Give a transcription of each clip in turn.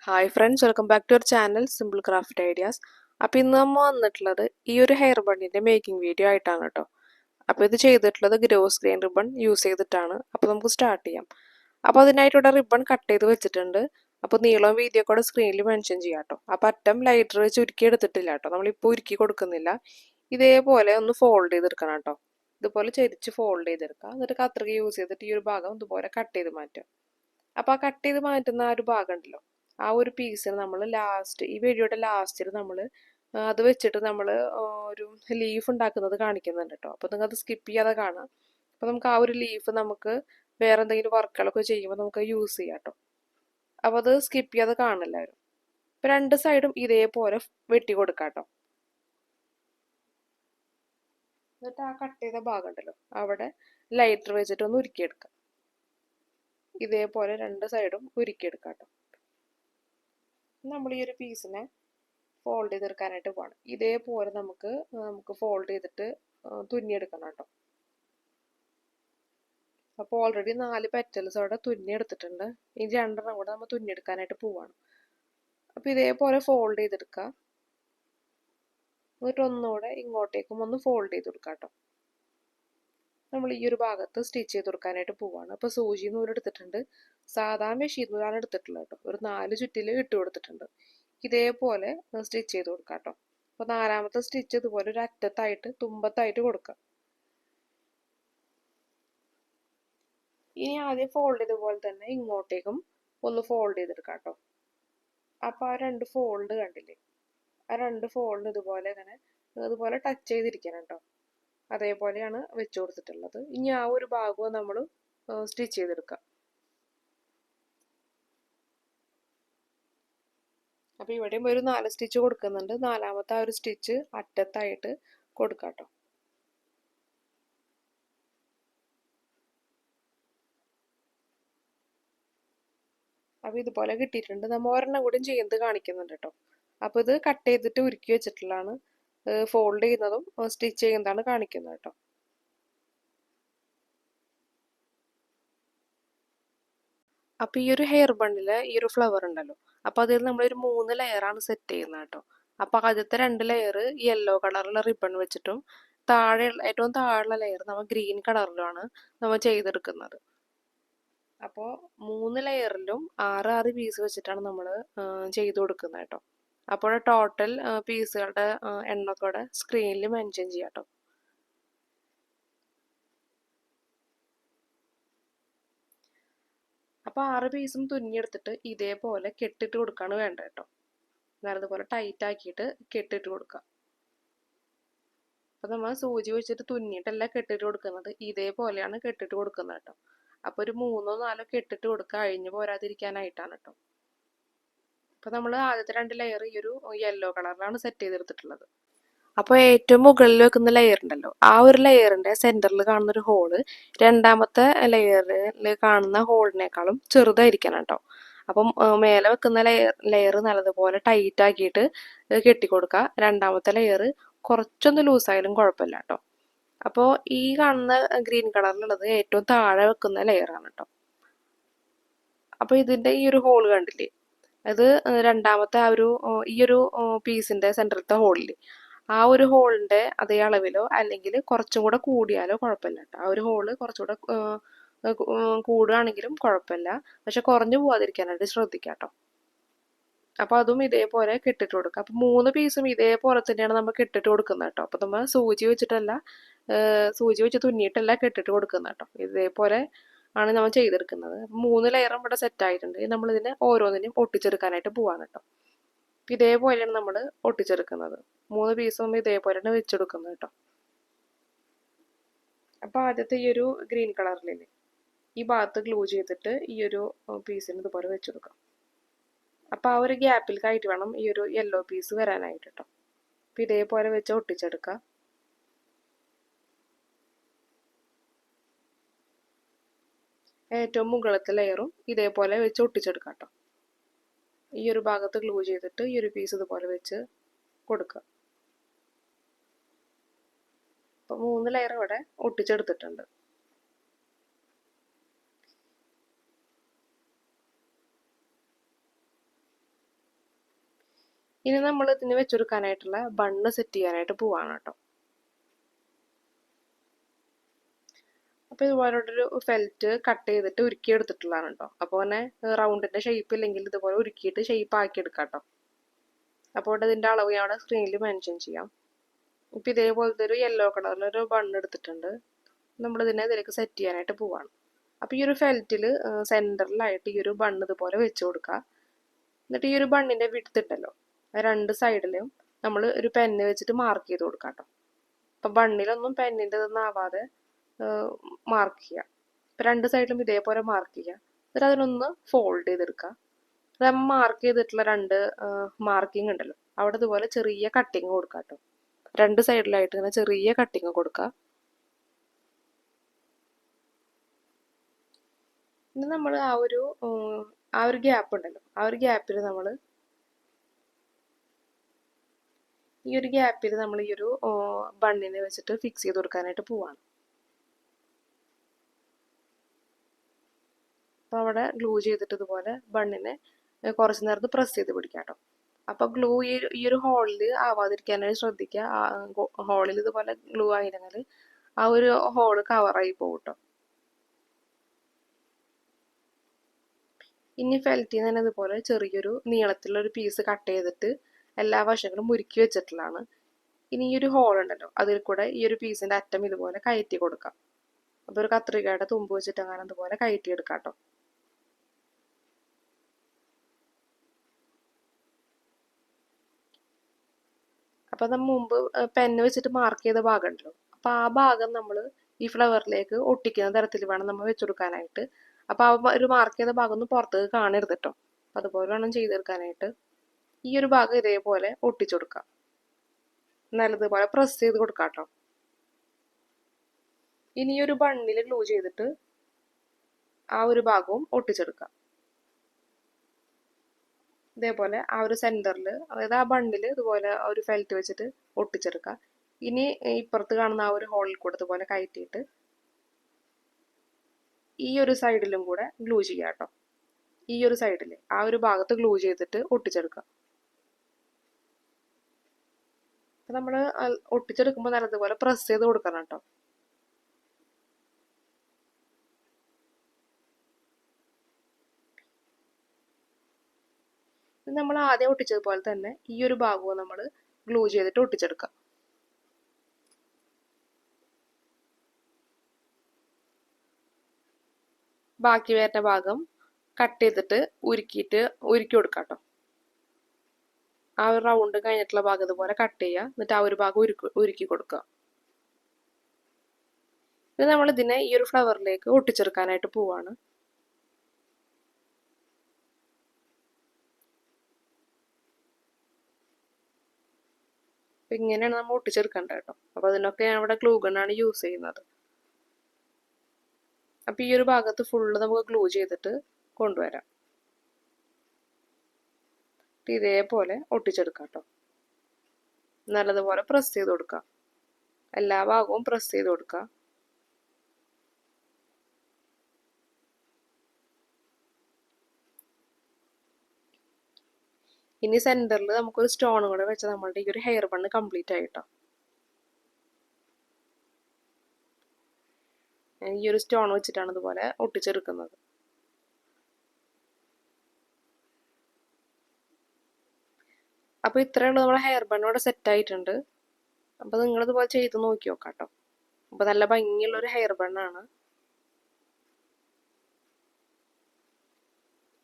Hi friends, welcome back to our channel simple craft ideas. അപ്പോൾ ഇന്ന് നമ്മൾ വന്നിട്ടുള്ളത് ഈ ഒരു ഹെയർ ബണ്ണിൻ്റെ മേക്കിംഗ് വീഡിയോ ആയിട്ടാണ് കേട്ടോ. അപ്പോൾ ഇത് ചെയ്തിട്ടുള്ളത് ഗ്രോസ് ഗ്രെയിൻ റിബൺ യൂസ് ചെയ്തിട്ടാണ്. അപ്പോൾ നമുക്ക് സ്റ്റാർട്ട് ചെയ്യാം. അപ്പോൾ അതിനായിട്ടിവിടെ റിബൺ കട്ട് ചെയ്ത് വെച്ചിട്ടുണ്ട്. അപ്പോൾ നീളവും വീതിയൊക്കെ കൂടെ സ്ക്രീനിൽ മെൻഷൻ ചെയ്യാം കേട്ടോ. അപ്പോൾ അറ്റം ലൈറ്റർ വെച്ച് ഉരുക്കി എടുത്തിട്ടില്ല കേട്ടോ, നമ്മളിപ്പോൾ ഉരുക്കി കൊടുക്കുന്നില്ല. ഇതേപോലെ ഒന്ന് ഫോൾഡ് ചെയ്തെടുക്കണം കേട്ടോ. ഇതുപോലെ ചെരിച്ച് ഫോൾഡ് ചെയ്തെടുക്കുക. എന്നിട്ട് കത്രിക യൂസ് ചെയ്തിട്ട് ഈ ഒരു ഭാഗം ഇതുപോലെ കട്ട് ചെയ്ത് മാറ്റുക. അപ്പോൾ ആ കട്ട് ചെയ്ത് മാറ്റുന്ന ആ ഒരു ഭാഗം ഉണ്ടല്ലോ, ആ ഒരു പീസിന് നമ്മൾ ലാസ്റ്റ് ഈ വീഡിയോയുടെ ലാസ്റ്റിൽ നമ്മൾ അത് വെച്ചിട്ട് നമ്മൾ ഒരു ലീഫ് ഉണ്ടാക്കുന്നത് കാണിക്കുന്നുണ്ട് കേട്ടോ. അപ്പോൾ നിങ്ങൾക്ക് അത് സ്കിപ്പ് ചെയ്യാതെ കാണാം. അപ്പോൾ നമുക്ക് ആ ഒരു ലീഫ് നമുക്ക് വേറെ എന്തെങ്കിലും വർക്കുകളൊക്കെ ചെയ്യുമ്പോൾ നമുക്ക് യൂസ് ചെയ്യാം കേട്ടോ. അപ്പോൾ അത് സ്കിപ്പ് ചെയ്യാതെ കാണില്ലായിരുന്നു. ഇപ്പോൾ രണ്ട് സൈഡും ഇതേപോലെ വെട്ടി കൊടുക്കാം കേട്ടോ. എന്നിട്ട് ആ കട്ട് ചെയ്ത ഭാഗം ഉണ്ടല്ലോ, അവിടെ ലൈറ്റർ വെച്ചിട്ട് ഒന്ന് ഉരുക്കിയെടുക്കാം. ഇതേപോലെ രണ്ട് സൈഡും ഉരുക്കിയെടുക്കാം കേട്ടോ. നമ്മൾ ഈ ഒരു പീസിനെ ഫോൾഡ് ചെയ്തെടുക്കാനായിട്ട് പോകണം. ഇതേപോലെ നമുക്ക് ഫോൾഡ് ചെയ്തിട്ട് തുന്നിയെടുക്കണം കേട്ടോ. അപ്പോൾ ഓൾറെഡി 4 പെറ്റൽസ് അവിടെ തുന്നിയെടുത്തിട്ടുണ്ട്. ഇനി 2 കൂടെ നമ്മൾ തുന്നിയെടുക്കാനായിട്ട് പോവാണ്. അപ്പോൾ ഇതേപോലെ ഫോൾഡ് ചെയ്തെടുക്കുക. എന്നിട്ട് ഒന്നുകൂടെ ഇങ്ങോട്ടേക്കും ഒന്ന് ഫോൾഡ് ചെയ്ത് കൊടുക്കുക കേട്ടോ. നമ്മൾ ഈ ഒരു ഭാഗത്ത് സ്റ്റിച്ച് ചെയ്ത് കൊടുക്കാനായിട്ട് പോവാണ്. അപ്പോൾ സൂചി നൂലെടുത്തിട്ടുണ്ട്, സാധാ മെഷീൻ നൂലാണ് എടുത്തിട്ടുള്ളത് കേട്ടോ. ഒരു 4 ചുറ്റിൽ ഇട്ട് കൊടുത്തിട്ടുണ്ട്. ഇതേപോലെ സ്റ്റിച്ച് ചെയ്ത് കൊടുക്കാം കേട്ടോ. അപ്പോൾ 4ാമത്തെ സ്റ്റിച്ച് ഇതുപോലെ ഒരു അറ്റത്തായിട്ട് തുമ്പത്തായിട്ട് കൊടുക്കാം. ഇനി ആദ്യം ഫോൾഡ് ചെയ്ത പോലെ തന്നെ ഇങ്ങോട്ടേക്കും ഒന്ന് ഫോൾഡ് ചെയ്തെടുക്കാം കേട്ടോ. അപ്പോൾ ആ 2 ഫോൾഡ് കണ്ടില്ലേ, ആ 2 ഫോൾഡ് ഇതുപോലെ ടച്ച് ചെയ്തിരിക്കണം കേട്ടോ. അതേപോലെയാണ് വെച്ച് കൊടുത്തിട്ടുള്ളത്. ഇനി ആ ഒരു ഭാഗവും നമ്മൾ സ്റ്റിച്ച് ചെയ്തെടുക്കാം. അപ്പോൾ ഇവിടെയും ഒരു 4 സ്റ്റിച്ച് കൊടുക്കുന്നുണ്ട്. 4ാമത്തെ ആ ഒരു സ്റ്റിച്ച് അറ്റത്തായിട്ട് കൊടുക്കാം കേട്ടോ. അപ്പോൾ ഇതുപോലെ കിട്ടിയിട്ടുണ്ട്. നമ്മൾ ഒരെണ്ണം കൂടി ചെയ്യുന്നത് കാണിക്കുന്നുണ്ട് കേട്ടോ. അപ്പോൾ ഇത് കട്ട് ചെയ്തിട്ട് ഉരുക്കി വെച്ചിട്ടുള്ളതാണ്. ഫോൾഡ് ചെയ്യുന്നതും സ്റ്റിച്ച് ചെയ്യുന്നതാണ് കാണിക്കുന്നത് കേട്ടോ. അപ്പോൾ ഈ ഒരു ഹെയർ ബണ്ണിൽ ഈ ഒരു ഫ്ലവർ ഉണ്ടല്ലോ, അപ്പോൾ അതിൽ നമ്മളൊരു 3 ലെയറാണ് സെറ്റ് ചെയ്യുന്നത് കേട്ടോ. അപ്പോൾ ആദ്യത്തെ 2 ലെയർ യെല്ലോ കളറുള്ള റിബൺ വെച്ചിട്ടും ഏറ്റവും താഴെയുള്ള ലെയർ നമ്മൾ ഗ്രീൻ കളറിലുമാണ് നമ്മൾ ചെയ്തെടുക്കുന്നത്. അപ്പോൾ 3 ലെയറിലും 6 പീസ് വെച്ചിട്ടാണ് നമ്മൾ ചെയ്ത് കൊടുക്കുന്നത് കേട്ടോ. അപ്പോൾ ടോട്ടൽ പീസുകളുടെ എണ്ണത്തോടെ സ്ക്രീനിൽ മെൻഷൻ ചെയ്യാം കേട്ടോ. അപ്പോൾ 6 പീസും തുന്നിയെടുത്തിട്ട് ഇതേപോലെ കെട്ടിട്ട് കൊടുക്കുകയാണ് വേണ്ടത് കേട്ടോ. അതുപോലെ ടൈറ്റ് ആക്കിയിട്ട് കെട്ടിട്ട് കൊടുക്കുക. അപ്പോൾ നമ്മൾ സൂചി വെച്ചിട്ട് തുന്നിയിട്ടല്ല കെട്ടിട്ട് കൊടുക്കുന്നത്, ഇതേപോലെയാണ് കെട്ടിട്ട് കൊടുക്കുന്നത് കേട്ടോ. അപ്പോൾ ഒരു 3 or 4 കെട്ടിട്ട് കൊടുക്കുക, അഴിഞ്ഞു പോരാതിരിക്കാനായിട്ടാണ് കേട്ടോ. അപ്പോൾ നമ്മൾ ആദ്യത്തെ 2 ലെയർ ഈ ഒരു യെല്ലോ കളറിലാണ് സെറ്റ് ചെയ്തെടുത്തിട്ടുള്ളത്. അപ്പോൾ ഏറ്റവും മുകളിൽ വെക്കുന്ന ലെയർ ഉണ്ടല്ലോ, ആ ഒരു ലെയറിൻ്റെ സെൻറ്ററിൽ കാണുന്ന ഒരു ഹോള് 2ാമത്തെ ലെയറിൽ കാണുന്ന ഹോളിനേക്കാളും ചെറുതായിരിക്കണം കേട്ടോ. അപ്പം മേലെ വെക്കുന്ന ലെയർ നല്ലതുപോലെ ടൈറ്റ് ആക്കിയിട്ട് കെട്ടിക്കൊടുക്കുക. 2ാമത്തെ ലെയർ കുറച്ചൊന്ന് ലൂസായാലും കുഴപ്പമില്ല കേട്ടോ. അപ്പോൾ ഈ കാണുന്ന ഗ്രീൻ കളറിലുള്ളത് ഏറ്റവും താഴെ വെക്കുന്ന ലെയറാണ് കേട്ടോ. അപ്പോൾ ഇതിൻ്റെ ഈ ഒരു ഹോൾ കണ്ടില്ലേ, അത് 2ാമത്തെ ആ ഒരു ഈ ഒരു പീസിൻ്റെ സെൻറ്ററിലത്തെ ഹോളിൽ, ആ ഒരു ഹോളിൻ്റെ അതേ അളവിലോ അല്ലെങ്കിൽ കുറച്ചും കൂടെ കൂടിയാലോ കുഴപ്പമില്ല കേട്ടോ. ആ ഒരു ഹോള് കുറച്ചുകൂടെ കൂടുകയാണെങ്കിലും കുഴപ്പമില്ല, പക്ഷെ കുറഞ്ഞു പോകാതിരിക്കാനായിട്ട് ശ്രദ്ധിക്കാം കേട്ടോ. അപ്പോൾ അതും ഇതേപോലെ കെട്ടിട്ട് കൊടുക്കുക. അപ്പോൾ 3 പീസും ഇതേപോലെ തന്നെയാണ് നമ്മൾ കെട്ടിട്ട് കൊടുക്കുന്നത് കേട്ടോ. അപ്പോൾ നമ്മൾ സൂചി വെച്ച് തുന്നിയിട്ടല്ല കെട്ടിട്ട് കൊടുക്കുന്നത് കേട്ടോ. ഇതേപോലെ ആണ് നമ്മൾ ചെയ്തെടുക്കുന്നത്. 3 ലെയറും ഇവിടെ സെറ്റ് ആയിട്ടുണ്ട്. നമ്മളിതിനെ ഓരോന്നിനും ഒട്ടിച്ചെടുക്കാനായിട്ട് പോവാണ് കേട്ടോ. ഇതേപോലെയാണ് നമ്മൾ ഒട്ടിച്ചെടുക്കുന്നത്. 3 പീസും ഇതേപോലെയാണ് വെച്ചെടുക്കുന്നത് കേട്ടോ. അപ്പോൾ ആദ്യത്തെ ഈ ഒരു ഗ്രീൻ കളറിലില്ലേ, ഈ ഭാഗത്ത് ഗ്ലൂ ചെയ്തിട്ട് ഈ ഒരു പീസിന് ഇതുപോലെ വെച്ചെടുക്കാം. അപ്പോൾ ആ ഒരു ഗ്യാപ്പിലേക്കായിട്ട് വേണം ഈ ഒരു യെല്ലോ പീസ് വരാനായിട്ട് കേട്ടോ. അപ്പോൾ ഇതേപോലെ വെച്ച് ഒട്ടിച്ചെടുക്കുക. ഏറ്റവും മുകളിലത്തെ ലെയറും ഇതേപോലെ വെച്ച് ഒട്ടിച്ചെടുക്കാം കേട്ടോ. ഈ ഒരു ഭാഗത്ത് ഗ്ലൂ ചെയ്തിട്ട് ഈ ഒരു പീസ് ഇതുപോലെ വെച്ച് കൊടുക്കുക. അപ്പോൾ 3 ലെയർ ഇവിടെ ഒട്ടിച്ചെടുത്തിട്ടുണ്ട്. ഇനി നമ്മൾ ഇതിന് വെച്ചെടുക്കാനായിട്ടുള്ള ബണ്ണ് സെറ്റ് ചെയ്യാനായിട്ട് പോവാണ് കേട്ടോ. അപ്പോൾ ഇതുപോലൊരു ഫെൽറ്റ് കട്ട് ചെയ്തിട്ട് ഉരുക്കി എടുത്തിട്ടുള്ളതാണ് കേട്ടോ. അപ്പോൾ തന്നെ റൗണ്ടിൻ്റെ ഷേപ്പ് ഇല്ലെങ്കിൽ ഇതുപോലെ ഉരുക്കിയിട്ട് ഷേപ്പ് ആക്കി എടുക്കാം കേട്ടോ. അപ്പോൾ ഇതിൻ്റെ അളവ് ഞാൻ അവിടെ സ്ക്രീനിൽ മെൻഷൻ ചെയ്യാം. ഇപ്പം ഇതേപോലത്തെ ഒരു യെല്ലോ കളറിലൊരു ബണ്ണ് എടുത്തിട്ടുണ്ട്. നമ്മളിതിനെ ഇതിലേക്ക് സെറ്റ് ചെയ്യാനായിട്ട് പോവാണ്. അപ്പോൾ ഈ ഒരു ഫെൽറ്റിൽ സെൻറ്ററിലായിട്ട് ഈ ഒരു ബണ്ണ് ഇതുപോലെ വെച്ച് കൊടുക്കുക. എന്നിട്ട് ഈ ഒരു ബണ്ണിൻ്റെ വിഡ്ത്ത് ഉണ്ടല്ലോ, രണ്ട് സൈഡിലും നമ്മൾ ഒരു പെന്ന് വെച്ചിട്ട് മാർക്ക് ചെയ്ത് കൊടുക്കാം കേട്ടോ. അപ്പം ബണ്ണിലൊന്നും പെന്നിൻ്റെ ഇതൊന്നും ആവാതെ മാർക്ക് ചെയ്യുക. ഇപ്പം രണ്ട് സൈഡിലും ഇതേപോലെ മാർക്ക് ചെയ്യുക. എന്നിട്ട് അതിനൊന്ന് ഫോൾഡ് ചെയ്തെടുക്കുക. അത് മാർക്ക് ചെയ്തിട്ടുള്ള രണ്ട് മാർക്കിംഗ് ഉണ്ടല്ലോ, അവിടെ ഇതുപോലെ ചെറിയ കട്ടിങ് കൊടുക്കുക കേട്ടോ. രണ്ട് സൈഡിലായിട്ട് ഇങ്ങനെ ചെറിയ കട്ടിങ് കൊടുക്കുക. ഇനി നമ്മൾ ആ ഒരു ഗ്യാപ്പ് ഉണ്ടല്ലോ, ആ ഒരു ഗ്യാപ്പിൽ നമ്മൾ ഈ ഒരു ബണ്ണിനെ വെച്ചിട്ട് ഫിക്സ് ചെയ്ത് കൊടുക്കാനായിട്ട് പോവാണ്. അപ്പോൾ അവിടെ ഗ്ലൂ ചെയ്തിട്ട് ഇതുപോലെ ബണ്ണിനെ കുറച്ച് നേരത്ത് പ്രസ് ചെയ്ത് പിടിക്കാം കേട്ടോ. അപ്പോൾ ഗ്ലൂ ഈ ഒരു ഹോളിൽ ആവാതിരിക്കാനായിട്ട് ശ്രദ്ധിക്കുക. ഹോളിൽ ഇതുപോലെ ഗ്ലൂ ആയിരുന്നെങ്കിൽ ആ ഒരു ഹോള് കവറായി പോകും കേട്ടോ. ഇനി ഫെൽറ്റിൽ നിന്ന് തന്നെ ഇതുപോലെ ചെറിയൊരു നീളത്തിലുള്ളൊരു പീസ് കട്ട് ചെയ്തിട്ട് എല്ലാ വശങ്ങളും മുറുക്കി വെച്ചിട്ടുള്ളതാണ്. ഇനി ഈ ഒരു ഹോൾ ഉണ്ടല്ലോ, അതിൽ കൂടെ ഈ ഒരു പീസിൻ്റെ അറ്റം ഇതുപോലെ കയറ്റി കൊടുക്കാം. അപ്പോൾ ഒരു കത്രികയുടെ തുമ്പ് വെച്ചിട്ട് അങ്ങനെ അതുപോലെ കയറ്റിയെടുക്കാം കേട്ടോ. അപ്പോൾ നമ്മൾ മുമ്പ് പെന്ന് വെച്ചിട്ട് മാർക്ക് ചെയ്ത ഭാഗം ഉണ്ടല്ലോ, അപ്പോൾ ആ ഭാഗം നമ്മൾ ഈ ഫ്ലവറിലേക്ക് ഒട്ടിക്കുന്ന തരത്തിൽ വേണം നമ്മൾ വെച്ചെടുക്കാനായിട്ട്. അപ്പോൾ ആ ഒരു മാർക്ക് ചെയ്ത ഭാഗം ഒന്നും പുറത്തേക്ക് കാണരുത് കേട്ടോ. അപ്പോൾ അതുപോലെ വേണം ചെയ്തെടുക്കാനായിട്ട്. ഈ ഒരു ഭാഗം ഇതേപോലെ ഒട്ടിച്ചു കൊടുക്കാം. നല്ലതുപോലെ പ്രസ് ചെയ്ത് കൊടുക്കാം കേട്ടോ. ഇനി ഈ ഒരു ബണ്ണിൽ ഗ്ലൂ ചെയ്തിട്ട് ആ ഒരു ഭാഗവും ഒട്ടിച്ചെടുക്കാം. ഇതേപോലെ ആ ഒരു സെൻറ്ററിൽ, അതായത് ആ ബണ്ണിൽ ഇതുപോലെ ഒരു ഫെൽറ്റ് വെച്ചിട്ട് ഒട്ടിച്ചെടുക്കാം. ഇനി ഇപ്പുറത്ത് കാണുന്ന ആ ഒരു ഹോളിൽ കൂടെ ഇതുപോലെ കയറ്റിയിട്ട് ഈ ഒരു സൈഡിലും കൂടെ ഗ്ലൂ ചെയ്യാം കേട്ടോ. ഈ ഒരു സൈഡിൽ ആ ഒരു ഭാഗത്ത് ഗ്ലൂ ചെയ്തിട്ട് ഒട്ടിച്ചെടുക്കാം. അപ്പം നമ്മൾ ഒട്ടിച്ചെടുക്കുമ്പോൾ നല്ലതുപോലെ പ്രസ് ചെയ്ത് കൊടുക്കണം കേട്ടോ. നമ്മൾ ആദ്യം ഒട്ടിച്ചതുപോലെ തന്നെ ഈ ഒരു ഭാഗവും നമ്മൾ ഗ്ലൂ ചെയ്തിട്ട് ഒട്ടിച്ചെടുക്കാം. ബാക്കി വരുന്ന ഭാഗം കട്ട് ചെയ്തിട്ട് ഉരുക്കി കൊടുക്കാം കേട്ടോ. ആ ഒരു റൗണ്ട് കഴിഞ്ഞിട്ടുള്ള ഭാഗം ഇതുപോലെ കട്ട് ചെയ്യുക. എന്നിട്ട് ആ ഒരു ഭാഗം ഉരുക്കി കൊടുക്കുക. ഇത് നമ്മൾ ഇതിനെ ഈ ഒരു ഫ്ലവറിലേക്ക് ഒട്ടിച്ചെടുക്കാനായിട്ട് പോവാണ്. അപ്പം ഇങ്ങനെയാണ് നമ്മൾ ഒട്ടിച്ചെടുക്കേണ്ടത് കേട്ടോ. അപ്പോൾ അതിനൊക്കെ ഞാൻ ഇവിടെ ഗ്ലൂ ഗണ്ണാണ് യൂസ് ചെയ്യുന്നത്. അപ്പം ഈ ഒരു ഭാഗത്ത് ഫുള്ള് നമുക്ക് ഗ്ലൂ ചെയ്തിട്ട് കൊണ്ടുവരാം. ഇതേപോലെ ഒട്ടിച്ചെടുക്കാം കേട്ടോ. നല്ലതുപോലെ പ്രസ് ചെയ്ത് കൊടുക്കാം. എല്ലാ ഭാഗവും പ്രസ് ചെയ്ത് കൊടുക്കുക. ഇനി സെൻറ്ററിൽ നമുക്കൊരു സ്റ്റോൺ കൂടെ വെച്ചാൽ നമ്മളുടെ ഈ ഒരു ഹെയർ ബണ്ണ് കംപ്ലീറ്റ് ആയിട്ടോ. ഈ ഒരു സ്റ്റോൺ വെച്ചിട്ടാണ് ഇതുപോലെ ഒട്ടിച്ചെടുക്കുന്നത്. അപ്പോൾ ഇത്രയുള്ള നമ്മുടെ ഹെയർ ബണ്ണ് ഇവിടെ സെറ്റ് ആയിട്ടുണ്ട്. അപ്പോൾ നിങ്ങളിതുപോലെ ചെയ്ത് നോക്കി നോക്കാം കേട്ടോ. അപ്പോൾ നല്ല ഭംഗിയുള്ളൊരു ഹെയർ ബണ്ണാണ്.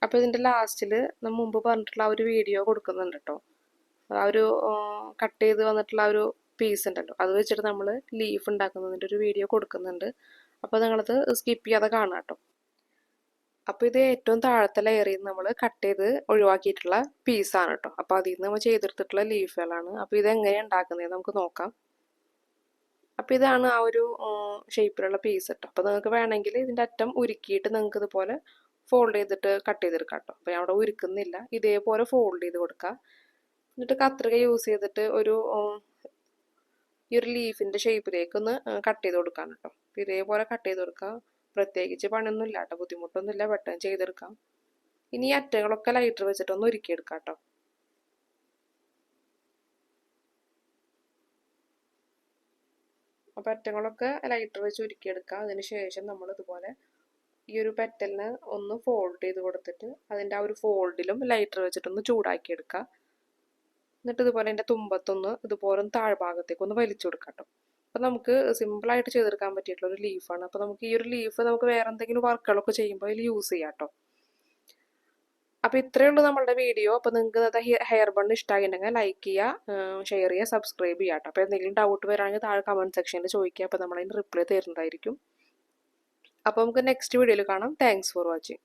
അപ്പോൾ ഇതിൻ്റെ ലാസ്റ്റിൽ നമ്മൾ മുമ്പ് പറഞ്ഞിട്ടുള്ള ആ ഒരു വീഡിയോ കൊടുക്കുന്നുണ്ട് കേട്ടോ. ആ ഒരു കട്ട് ചെയ്ത് വന്നിട്ടുള്ള ആ ഒരു പീസ് ഉണ്ടല്ലോ, അത് വെച്ചിട്ട് നമ്മൾ ലീഫ് ഉണ്ടാക്കുന്നതിൻ്റെ ഒരു വീഡിയോ കൊടുക്കുന്നുണ്ട്. അപ്പോൾ നിങ്ങളത് സ്കിപ്പ് ചെയ്യാതെ കാണാം കേട്ടോ. അപ്പോൾ ഇത് ഏറ്റവും താഴത്തെ ലെയറിൽ നിന്ന് നമ്മൾ കട്ട് ചെയ്ത് ഒഴിവാക്കിയിട്ടുള്ള പീസാണ് കേട്ടോ. അപ്പോൾ അതിൽ നിന്ന് നമ്മൾ ചെയ്തെടുത്തിട്ടുള്ള ലീഫുകളാണ്. അപ്പോൾ ഇതെങ്ങനെയാണ് ഉണ്ടാക്കുന്നത് നമുക്ക് നോക്കാം. അപ്പോൾ ഇതാണ് ആ ഒരു ഷേപ്പിലുള്ള പീസ് കേട്ടോ. അപ്പോൾ നിങ്ങൾക്ക് വേണമെങ്കിൽ ഇതിൻ്റെ അറ്റം ഉരുക്കിയിട്ട് നിങ്ങൾക്ക് ഇതുപോലെ ഫോൾഡ് ചെയ്തിട്ട് കട്ട് ചെയ്തെടുക്കാം കേട്ടോ. അപ്പോൾ ഞാൻ അവിടെ ഉരുക്കുന്നില്ല, ഇതേപോലെ ഫോൾഡ് ചെയ്ത് കൊടുക്കുക. എന്നിട്ട് കത്രിക യൂസ് ചെയ്തിട്ട് ഈ ഒരു ലീഫിൻ്റെ ഷേപ്പിലേക്ക് ഒന്ന് കട്ട് ചെയ്ത് കൊടുക്കാം കേട്ടോ. അപ്പോൾ ഇതേപോലെ കട്ട് ചെയ്ത് കൊടുക്കുക. പ്രത്യേകിച്ച് പണിയൊന്നും ഇല്ല കേട്ടോ, ബുദ്ധിമുട്ടൊന്നുമില്ല, പെട്ടെന്ന് ചെയ്തെടുക്കാം. ഇനി ഈ അറ്റങ്ങളൊക്കെ ലൈറ്റർ വെച്ചിട്ടൊന്ന് ഉരുക്കിയെടുക്കാം കേട്ടോ. അപ്പോൾ അറ്റങ്ങളൊക്കെ ലൈറ്റർ വെച്ച് ഉരുക്കിയെടുക്കുക. അതിനുശേഷം നമ്മൾ ഇതുപോലെ ഈ ഒരു പെറ്റലിന് ഒന്ന് ഫോൾഡ് ചെയ്ത് കൊടുത്തിട്ട് അതിൻ്റെ ആ ഒരു ഫോൾഡിലും ലൈറ്റർ വെച്ചിട്ടൊന്ന് ചൂടാക്കിയെടുക്കുക. എന്നിട്ട് ഇതുപോലെ അതിൻ്റെ തുമ്പത്തൊന്ന് ഇതുപോലെ താഴ്ഭാഗത്തേക്ക് ഒന്ന് വലിച്ചു കൊടുക്കാം കേട്ടോ. അപ്പോൾ നമുക്ക് സിമ്പിളായിട്ട് ചെയ്തെടുക്കാൻ പറ്റിയിട്ടുള്ള ഒരു ലീഫാണ്. അപ്പോൾ നമുക്ക് ഈ ഒരു ലീഫ് നമുക്ക് വേറെ എന്തെങ്കിലും വർക്കുകളൊക്കെ ചെയ്യുമ്പോൾ അതിൽ യൂസ് ചെയ്യാം കേട്ടോ. അപ്പോൾ ഇത്രയേ ഉള്ളൂ നമ്മളുടെ വീഡിയോ. അപ്പോൾ നിങ്ങൾക്ക് ഹെയർ ബൺ ഇഷ്ടമായിട്ടുണ്ടെങ്കിൽ ലൈക്ക് ചെയ്യുക, ഷെയർ ചെയ്യുക, സബ്സ്ക്രൈബ് ചെയ്യുക കേട്ടോ. അപ്പോൾ എന്തെങ്കിലും ഡൗട്ട് വരാണെങ്കിൽ താഴെ കമൻറ്റ് സെക്ഷനിൽ ചോദിക്കുക. അപ്പോൾ നമ്മളതിന് റിപ്ലൈ തരുന്നതായിരിക്കും. അപ്പോൾ നമുക്ക് നെക്സ്റ്റ് വീഡിയോയിൽ കാണാം. Thanks for watching.